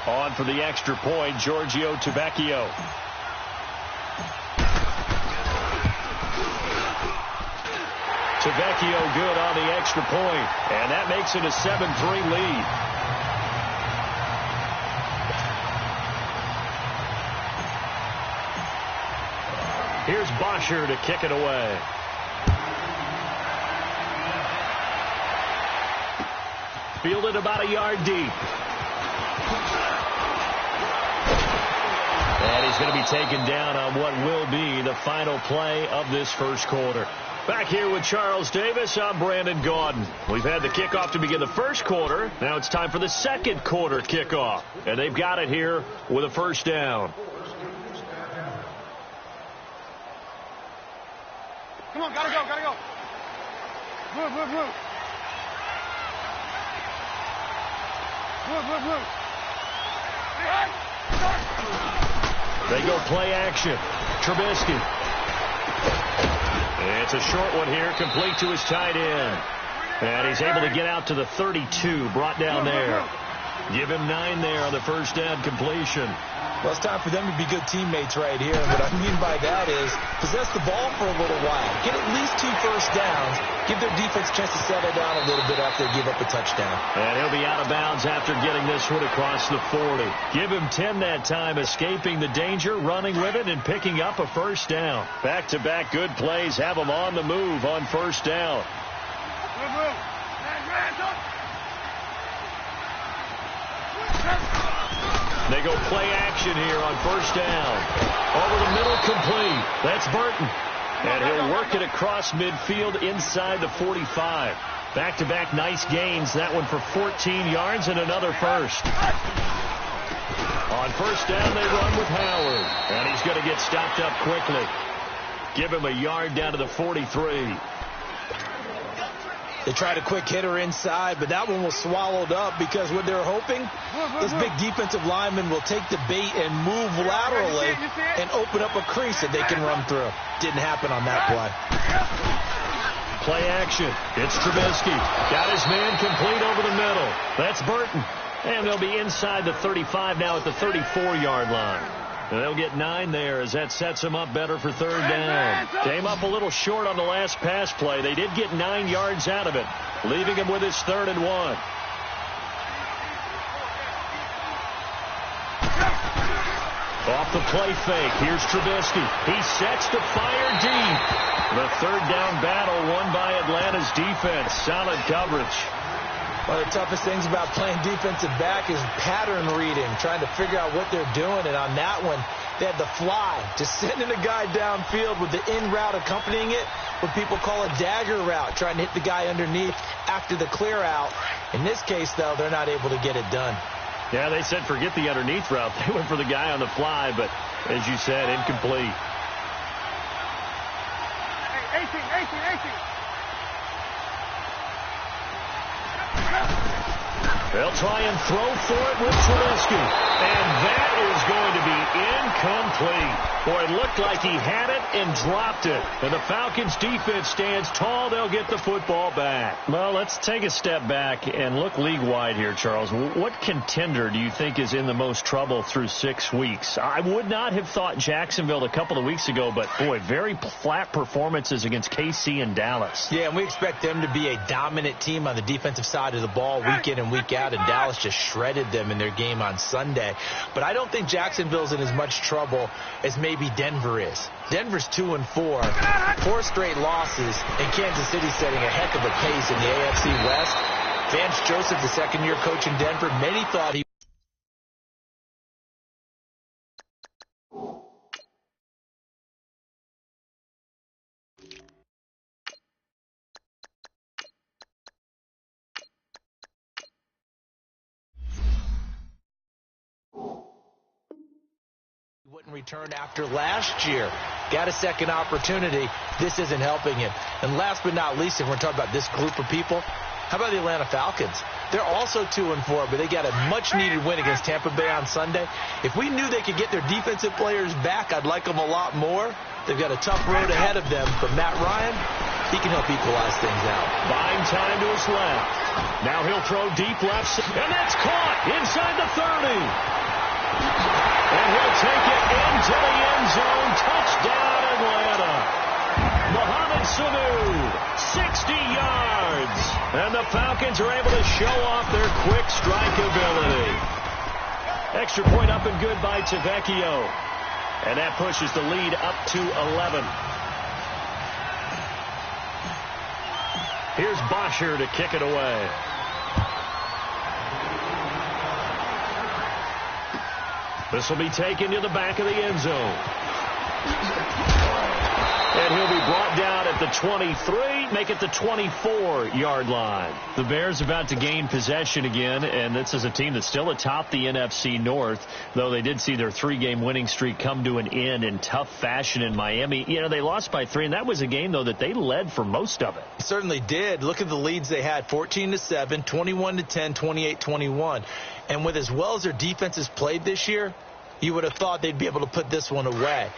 On for the extra point, Giorgio Tavecchio. Tavecchio good on the extra point, and that makes it a 7-3 lead. Here's Bosher to kick it away. Fielded about a yard deep. And he's going to be taken down on what will be the final play of this first quarter. Back here with Charles Davis, I'm Brandon Gaudin. We've had the kickoff to begin the first quarter. Now it's time for the second quarter kickoff. And they've got it here with a first down. Come on, gotta go, gotta go. Move, move, move. Move, move, move. They go play action. Trubisky. It's a short one here, complete to his tight end. And he's able to get out to the 32, brought down there. Give him 9 there on the first down completion. Well, it's time for them to be good teammates right here. And what I mean by that is possess the ball for a little while. Get at least 2 first downs. Give their defense a chance to settle down a little bit after they give up a touchdown. And he'll be out of bounds after getting this one across the 40. Give him 10 that time, escaping the danger, running with it, and picking up a first down. Back-to-back good plays have him on the move on first down. They go play action here on first down. Over the middle, complete. That's Burton. And he'll work it across midfield inside the 45. Back-to-back nice gains. That one for 14 yards and another first. On first down, they run with Howard. And he's going to get stopped up quickly. Give him a yard down to the 43. They tried a quick hitter inside, but that one was swallowed up because what they're hoping, this big defensive lineman will take the bait and move laterally and open up a crease that they can run through. Didn't happen on that play. Play action. It's Trubisky. Got his man complete over the middle. That's Burton. And they'll be inside the 35 now at the 34-yard line. And they'll get 9 there as that sets them up better for third down. Came up a little short on the last pass play. They did get 9 yards out of it, leaving him with his 3rd and 1. Off the play fake. Here's Trubisky. He sets to fire deep. The third down battle won by Atlanta's defense. Solid coverage. One of the toughest things about playing defensive back is pattern reading, trying to figure out what they're doing. And on that one, they had the fly, just sending a guy downfield with the in route accompanying it, what people call a dagger route, trying to hit the guy underneath after the clear out. In this case, though, they're not able to get it done. Yeah, they said forget the underneath route. They went for the guy on the fly, but as you said, incomplete. 18. They'll try and throw for it with Trubisky. And that is going to be incomplete. Boy, it looked like he had it and dropped it. And the Falcons' defense stands tall. They'll get the football back. Well, let's take a step back and look league-wide here, Charles. What contender do you think is in the most trouble through 6 weeks? I would not have thought Jacksonville a couple of weeks ago, but, boy, very flat performances against KC and Dallas. Yeah, and we expect them to be a dominant team on the defensive side of the ball week in and week out, and Dallas just shredded them in their game on Sunday. But I don't think Jacksonville's in as much trouble as maybe Denver is. Denver's 2-4, 4 straight losses, and Kansas City setting a heck of a pace in the AFC West. Vance Joseph, the second-year coach in Denver, many thought he wouldn't return after last year. Got a second opportunity. This isn't helping him. And last but not least, if we're talking about this group of people, how about the Atlanta Falcons? They're also 2-4, but they got a much-needed win against Tampa Bay on Sunday. If we knew they could get their defensive players back, I'd like them a lot more. They've got a tough road ahead of them. But Matt Ryan, he can help equalize things out. Buying time to his left. Now he'll throw deep left, and that's caught inside the 30. And he'll take it into the end zone. Touchdown, Atlanta. Mohamed Sanu, 60 yards. And the Falcons are able to show off their quick strike ability. Extra point up and good by Tavecchio. And that pushes the lead up to 11. Here's Bosher to kick it away. This will be taken to the back of the end zone. And he'll be brought down at the 23, make it the 24-yard line. The Bears about to gain possession again, and this is a team that's still atop the NFC North, though they did see their 3-game winning streak come to an end in tough fashion in Miami. You know, they lost by 3, and that was a game, though, that they led for most of it. Certainly did. Look at the leads they had, 14-7, 21-10, 28-21. And with as well as their defense has played this year, you would have thought they'd be able to put this one away.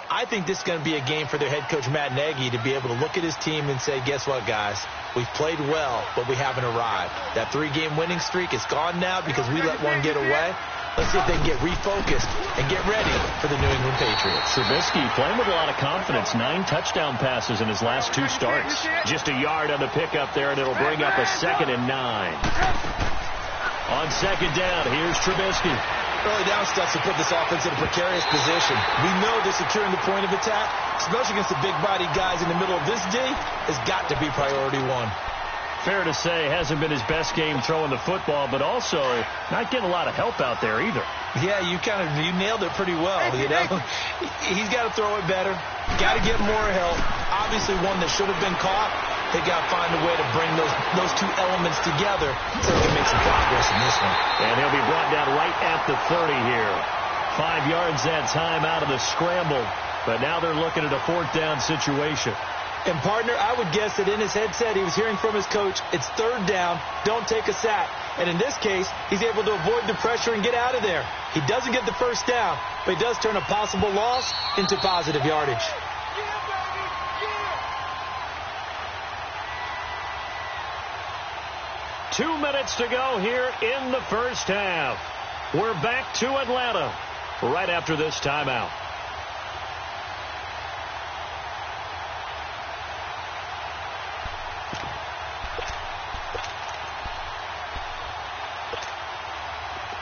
I think this is going to be a game for their head coach, Matt Nagy, to be able to look at his team and say, guess what, guys? We've played well, but we haven't arrived. That 3-game winning streak is gone now because we let one get away. Let's see if they can get refocused and get ready for the New England Patriots. Trubisky playing with a lot of confidence. 9 touchdown passes in his last 2 starts. Just a yard on the pickup there, and it'll bring up a 2nd and 9. On 2nd down, here's Trubisky. Early down stuff to put this offense in a precarious position. We know they're securing the point of attack, especially against the big-bodied guys in the middle of this D, has got to be priority 1. Fair to say, hasn't been his best game throwing the football, but also not getting a lot of help out there either. Yeah, you nailed it pretty well, you know. He's got to throw it better. Got to get more help. Obviously one that should have been caught. They got to find a way to bring those 2 elements together so they can make some progress in this one. And he'll be brought down right at the 30 here. 5 yards that time out of the scramble. But now they're looking at a 4th down situation. And, partner, I would guess that in his headset he was hearing from his coach, it's 3rd down, don't take a sack. And in this case, he's able to avoid the pressure and get out of there. He doesn't get the 1st down, but he does turn a possible loss into positive yardage. Two minutes to go here in the first half. We're back to Atlanta right after this timeout.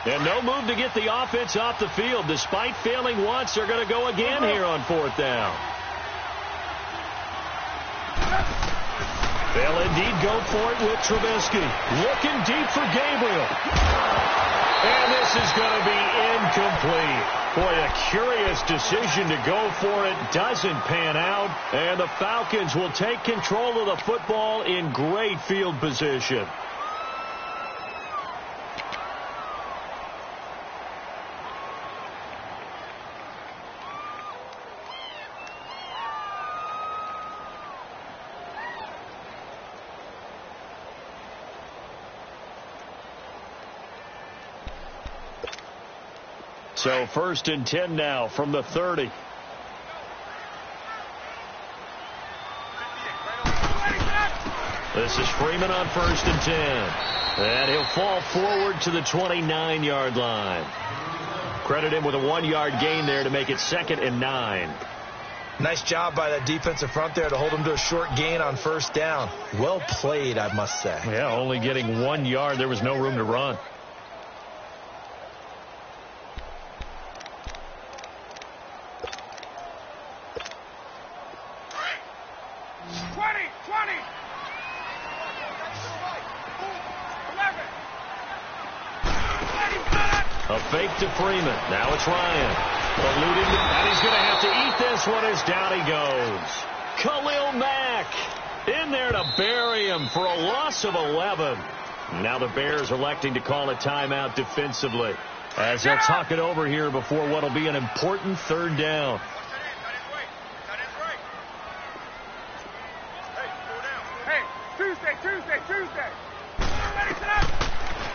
And no move to get the offense off the field. Despite failing once, they're going to go again here on 4th down. They'll indeed go for it with Trubisky. Looking deep for Gabriel. And this is going to be incomplete. Boy, a curious decision to go for it. Doesn't pan out. And the Falcons will take control of the football in great field position. So 1st and 10 now from the 30. This is Freeman on 1st and 10. And he'll fall forward to the 29-yard line. Credit him with a 1-yard gain there to make it 2nd and 9. Nice job by that defensive front there to hold him to a short gain on 1st down. Well played, I must say. Yeah, only getting 1 yard. There was no room to run. A fake to Freeman. Now it's Ryan. Eluding, and he's going to have to eat this one as down he goes. Khalil Mack in there to bury him for a loss of 11. Now the Bears electing to call a timeout defensively as they'll talk it over here before what will be an important 3rd down. Tuesday.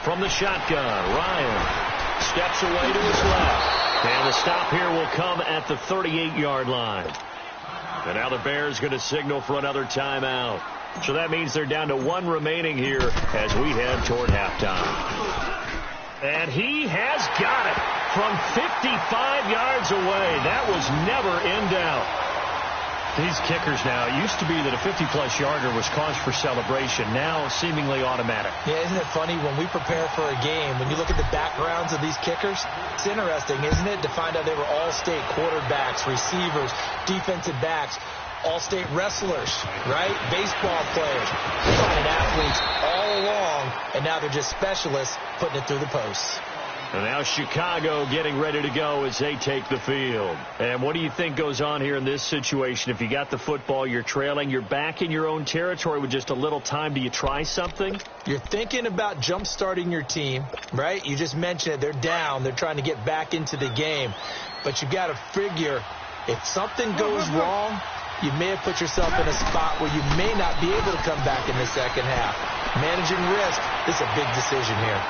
From the shotgun, Ryan steps away to his left. And the stop here will come at the 38-yard line. And now the Bears going to signal for another timeout. So that means they're down to one remaining here as we head toward halftime. And he has got it from 55 yards away. That was never in doubt. These kickers now, it used to be that a 50-plus yarder was cause for celebration. Now seemingly automatic. Yeah, isn't it funny when we prepare for a game, when you look at the backgrounds of these kickers, it's interesting, isn't it, to find out they were all-state quarterbacks, receivers, defensive backs, all-state wrestlers, right? Baseball players. We're finding athletes all along, and now they're just specialists putting it through the posts. And now Chicago getting ready to go as they take the field. And what do you think goes on here in this situation? If you got the football, you're trailing, you're back in your own territory with just a little time. Do you try something? You're thinking about jump-starting your team, right? You just mentioned it. They're down. They're trying to get back into the game. But you got to figure if something goes wrong, you may have put yourself in a spot where you may not be able to come back in the second half. Managing risk, this is a big decision here.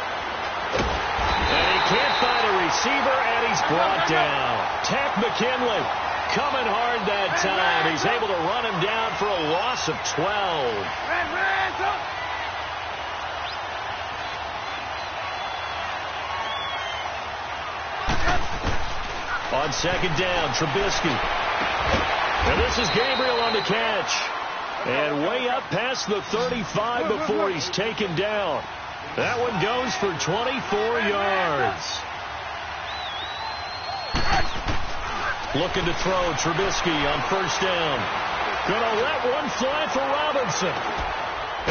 And he can't find a receiver, and he's brought down. Tech McKinley coming hard that time. He's able to run him down for a loss of 12. On second down, Trubisky. And this is Gabriel on the catch. And way up past the 35 before he's taken down. That one goes for 24 yards. Looking to throw, Trubisky on first down. Gonna let one fly for Robinson.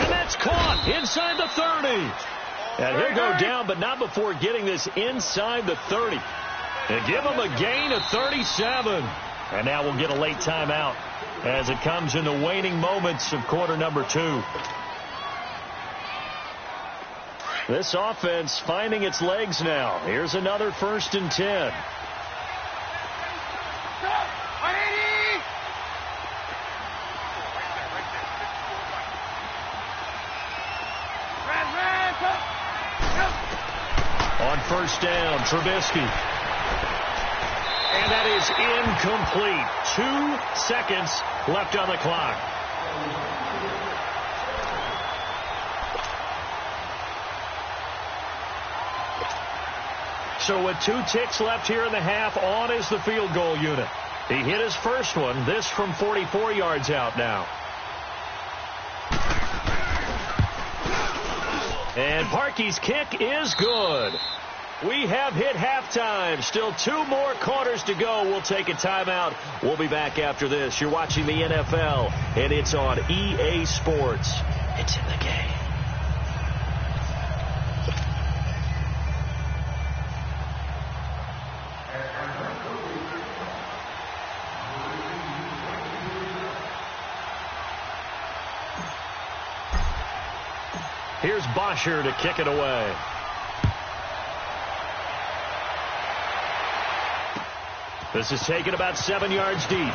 And that's caught inside the 30. And he'll go down, but not before getting this inside the 30. And give him a gain of 37. And now we'll get a late timeout as it comes in the waning moments of quarter number 2. This offense finding its legs now. Here's another 1st and 10. On first down, Trubisky. And that is incomplete. 2 seconds left on the clock. So with 2 ticks left here in the half, on is the field goal unit. He hit his first one, this from 44 yards out now. And Parkey's kick is good. We have hit halftime. Still 2 more quarters to go. We'll take a timeout. We'll be back after this. You're watching the NFL, and it's on EA Sports. It's in the game. Here's Bosher to kick it away. This is taken about 7 yards deep.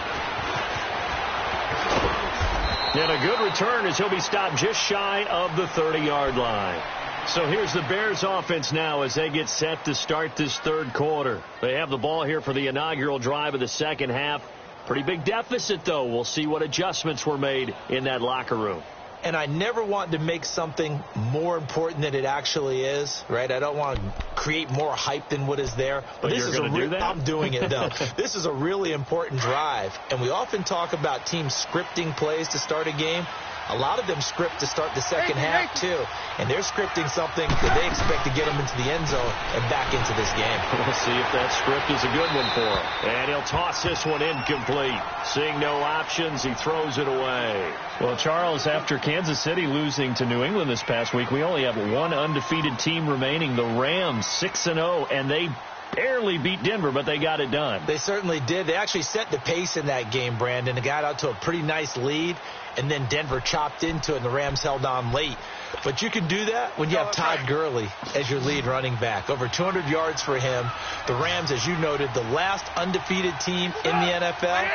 And a good return as he'll be stopped just shy of the 30-yard line. So here's the Bears offense now as they get set to start this 3rd quarter. They have the ball here for the inaugural drive of the second half. Pretty big deficit, though. We'll see what adjustments were made in that locker room. And I never want to make something more important than it actually is, right? I don't want to create more hype than what is there. But this is do that? I'm doing it, though. This is a really important drive. And we often talk about teams scripting plays to start a game. A lot of them script to start the second half, too. And they're scripting something that they expect to get them into the end zone and back into this game. We'll see if that script is a good one for him. And he'll toss this one incomplete. Seeing no options, he throws it away. Well, Charles, after Kansas City losing to New England this past week, we only have one undefeated team remaining, the Rams, 6-0, and they barely beat Denver, but they got it done. They certainly did. They actually set the pace in that game, Brandon. They got out to a pretty nice lead, and then Denver chopped into it, and the Rams held on late. But you can do that when you have Todd Gurley as your lead running back. Over 200 yards for him. The Rams, as you noted, the last undefeated team in the NFL,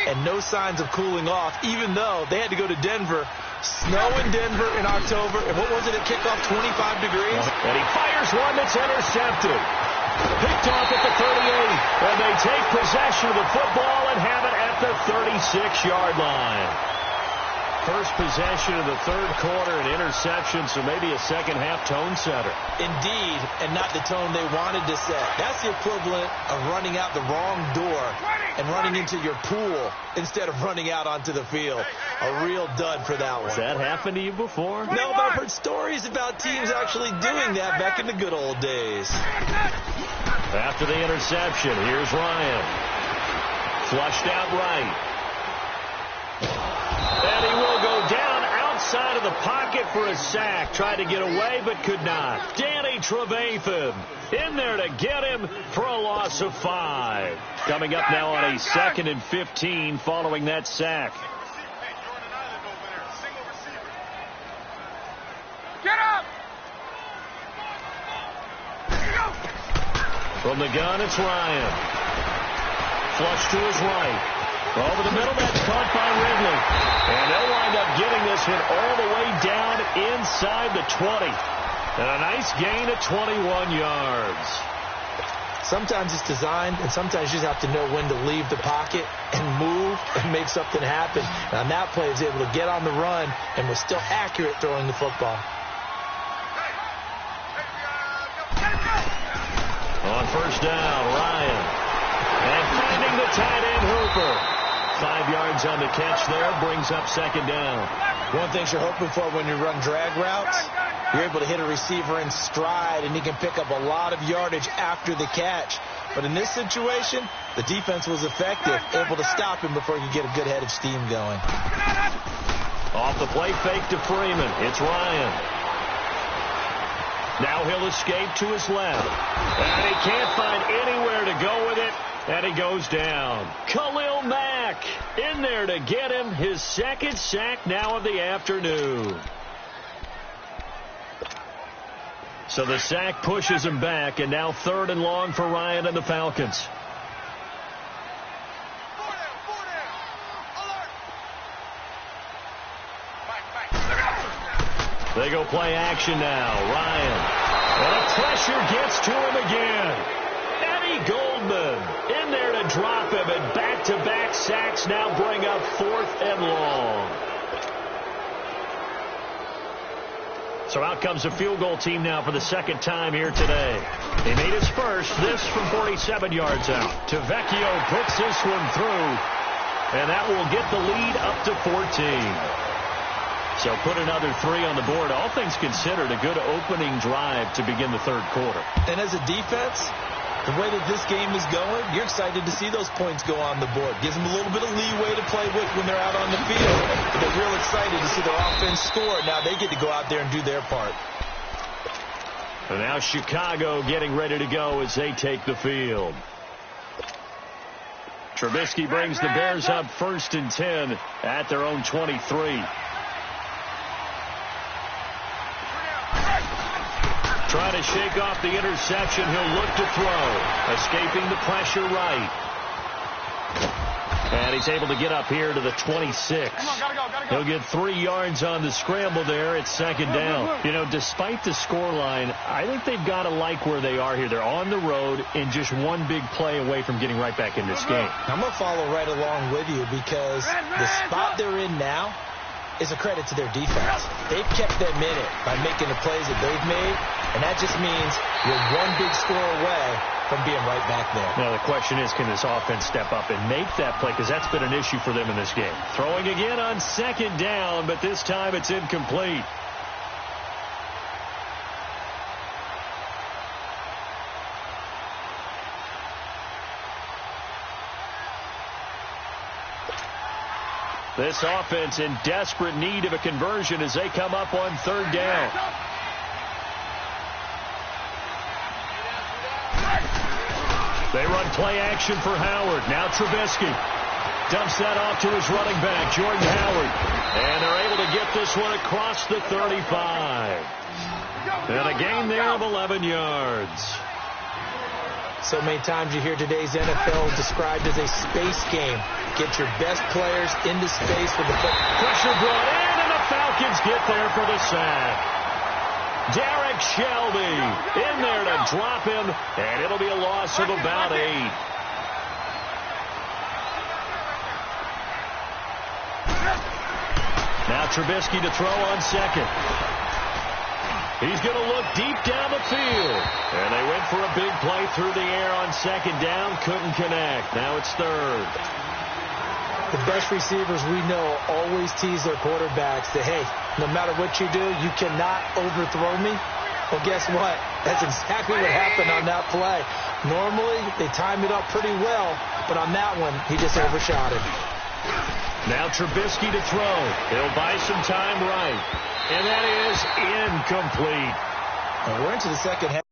and no signs of cooling off, even though they had to go to Denver. Snow in Denver in October. And what was it at kickoff? 25 degrees? And he fires one that's intercepted. Picked off at the 38. And they take possession of the football and have it at the 36-yard line. First possession of the third quarter, an interception, so maybe a second-half tone setter. Indeed, and not the tone they wanted to set. That's the equivalent of running out the wrong door and running into your pool instead of running out onto the field. A real dud for that one. Has that happened to you before? No, but I've heard stories about teams actually doing that back in the good old days. After the interception, here's Ryan. Flushed out right. And he will go down outside of the pocket for a sack. Tried to get away, but could not. Danny Trevathan in there to get him for a loss of 5. Coming up now on a 2nd and 15 following that sack. Get up! From the gun, it's Ryan. Flush to his right. Over the middle, that's caught by Ridley. And they'll wind up getting this hit all the way down inside the 20. And a nice gain of 21 yards. Sometimes it's designed, and sometimes you just have to know when to leave the pocket and move and make something happen. And on that play, he was able to get on the run and was still accurate throwing the football. On first down, Ryan. And finding the tight end, Hooper. 5 yards on the catch there, brings up 2nd down. One thing you're hoping for when you run drag routes, you're able to hit a receiver in stride, and he can pick up a lot of yardage after the catch. But in this situation, the defense was effective, able to stop him before he could get a good head of steam going. Off the play fake to Freeman. It's Ryan. Now he'll escape to his left. And he can't find anywhere to go with it. And he goes down. Khalil Mack in there to get him his 2nd sack now of the afternoon. So the sack pushes him back, and now 3rd and long for Ryan and the Falcons. They go play action now. Ryan. And the pressure gets to him again. Eddie Goldman in there to drop him, and back-to-back sacks now bring up 4th and long. So out comes the field goal team now for the 2nd time here today. He made his first, this from 47 yards out. Tavecchio puts this one through, and that will get the lead up to 14. So put another 3 on the board. All things considered, a good opening drive to begin the 3rd quarter. And as a defense, the way that this game is going, you're excited to see those points go on the board. Gives them a little bit of leeway to play with when they're out on the field. But they're real excited to see their offense score. Now they get to go out there and do their part. And now Chicago getting ready to go as they take the field. Trubisky brings the Bears up 1st and 10 at their own 23. Trying to shake off the interception. He'll look to throw. Escaping the pressure right. And he's able to get up here to the 26. He'll get 3 yards on the scramble there. It's 2nd down. You know, despite the scoreline, I think they've got to like where they are here. They're on the road and just one big play away from getting right back in this game. I'm going to follow right along with you because the spot they're in now is a credit to their defense. They've kept them in it by making the plays that they've made, and that just means you're one big score away from being right back there. Now the question is, can this offense step up and make that play? Because that's been an issue for them in this game. Throwing again on 2nd down, but this time it's incomplete. This offense in desperate need of a conversion as they come up on 3rd down. They run play action for Howard. Now Trubisky dumps that off to his running back, Jordan Howard. And they're able to get this one across the 35. And a gain there of 11 yards. So many times you hear today's NFL described as a space game. Get your best players into space with the foot. Pressure brought in, and the Falcons get there for the sack. Derek Shelby in there to drop him, and it'll be a loss of about 8. Now Trubisky to throw on second. He's going to look deep down the field. And they went for a big play through the air on second down. Couldn't connect. Now it's third. The best receivers we know always tease their quarterbacks that, hey, no matter what you do, you cannot overthrow me. Well, guess what? That's exactly what happened on that play. Normally, they time it up pretty well, but on that one, he just overshot it. Now Trubisky to throw. He'll buy some time right. And that is incomplete. And we're into the second half.